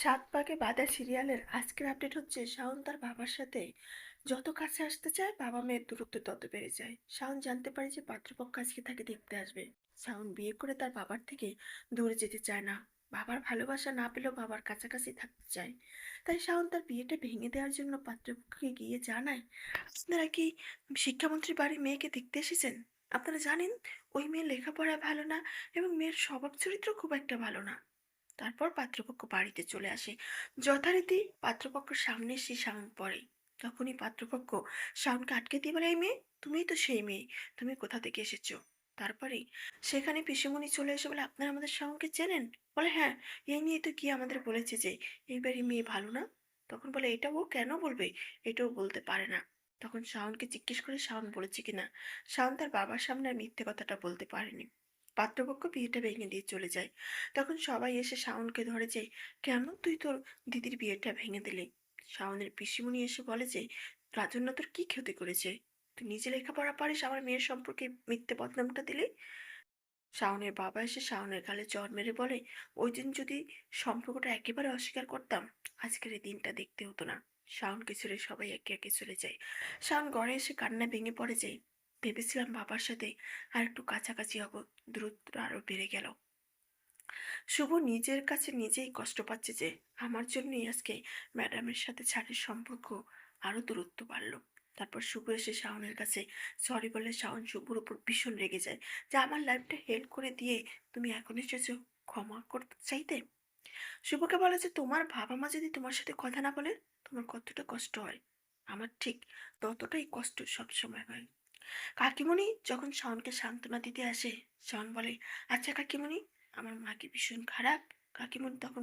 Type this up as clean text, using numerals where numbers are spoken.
সাত পাকে বাঁধা সিরিয়ালের আজকের আপডেট হচ্ছে শাওন তার বাবার সাথে যত কাছে আসতে চায় বাবা মেয়ের দূরত্ব তত বেড়ে যায়। শাওন জানতে পারে যে পাত্রপক্ষ আজকে তাকে দেখতে আসবে। শাওন বিয়ে করে তার বাবার থেকে দূরে যেতে চায় না। বাবার ভালোবাসা না পেলেও বাবার কাছাকাছি থাকতে চায়। তাই শাওন তার বিয়েটা ভেঙে দেওয়ার জন্য পাত্রপক্ষকে গিয়ে জানায়, আপনারা কি শিক্ষামন্ত্রী বাড়ির মেয়েকে দেখতে এসেছেন? আপনারা জানেন ওই মেয়ে লেখাপড়া ভালো না এবং মেয়ের স্বভাব চরিত্র খুব একটা ভালো না। তারপর পাত্রপক্ষ বাড়িতে চলে আসে। যথারীতি পাত্রপক্ষের সামনে এসে শাওন পড়ে। তখনই পাত্রপক্ষ শাওনকে আটকে দিয়ে বলে, এই মেয়ে, তুমিই তো সেই মেয়ে, তুমি কোথা থেকে এসেছো? তারপরেই সেখানে পিসিমণি চলে এসে বলে, আপনারা আমাদের শাওনকে চেনেন? বলে, হ্যাঁ, এই নিয়ে তো কি আমাদের বলেছে যে এই বাড়ির মেয়ে ভালো না। তখন বলে, এটা ও কেন বলবে? এটাও বলতে পারে না। তখন শাওনকে জিজ্ঞেস করে শাওন বলেছে কিনা। শাওন তার বাবার সামনে আর মিথ্যে কথাটা বলতে পারেনি। পাত্রপক্ষ বিয়েটা ভেঙে দিয়ে চলে যায়। তখন সবাই এসে শাওনকে ধরে যে, কেন তুই তোর দিদির বিয়েটা ভেঙে দিলি? শাওনের পিসিমণি এসে বলে যে, রাজন্য তোর কি ক্ষতি করেছে? তুই নিজে লেখাপড়া পারিস, আমার মেয়ের সম্পর্কে মিথ্যে বদনামটা দিলি। শাওনের বাবা এসে শাওনের গালে চড় মেরে বলে, ওই দিন যদি সম্পর্কটা একেবারে অস্বীকার করতাম, আজকের এই দিনটা দেখতে হতো না। শাওনকে ছেড়ে সবাই একে একে চলে যায়। শাওন ঘরে এসে কান্না ভেঙে পড়ে যায়। ভেবেছিলাম বাবার সাথে আর একটু কাছাকাছি হব, দূরত্ব আরো বেড়ে গেল। শুভ নিজের কাছে নিজেই কষ্ট পাচ্ছে যে আমার জন্যই আজকে ম্যাডামের সাথে ছাড়ের সম্পর্ক আরো দূরত্ব বাড়লো। তারপর শুভ এসে শাওনের কাছে সরি বলে শাওন শুভর উপর ভীষণ রেগে যায় যে আমার লাইফটা হেল্প করে দিয়ে তুমি এখন এসেছো ক্ষমা করতে চাইতে। শুভকে বলে যে তোমার বাবা মা যদি তোমার সাথে কথা না বলে তোমার কতটা কষ্ট হয়, আমার ঠিক ততটাই কষ্ট সব সময় হয়। কাকিমণি যখন শাওনকে সান্ত্বনা দিতে আসে, শাওন বলে, আচ্ছা কাকিমণি, আমার মা কি ভীষণ খারাপ? কাকিমণি তখন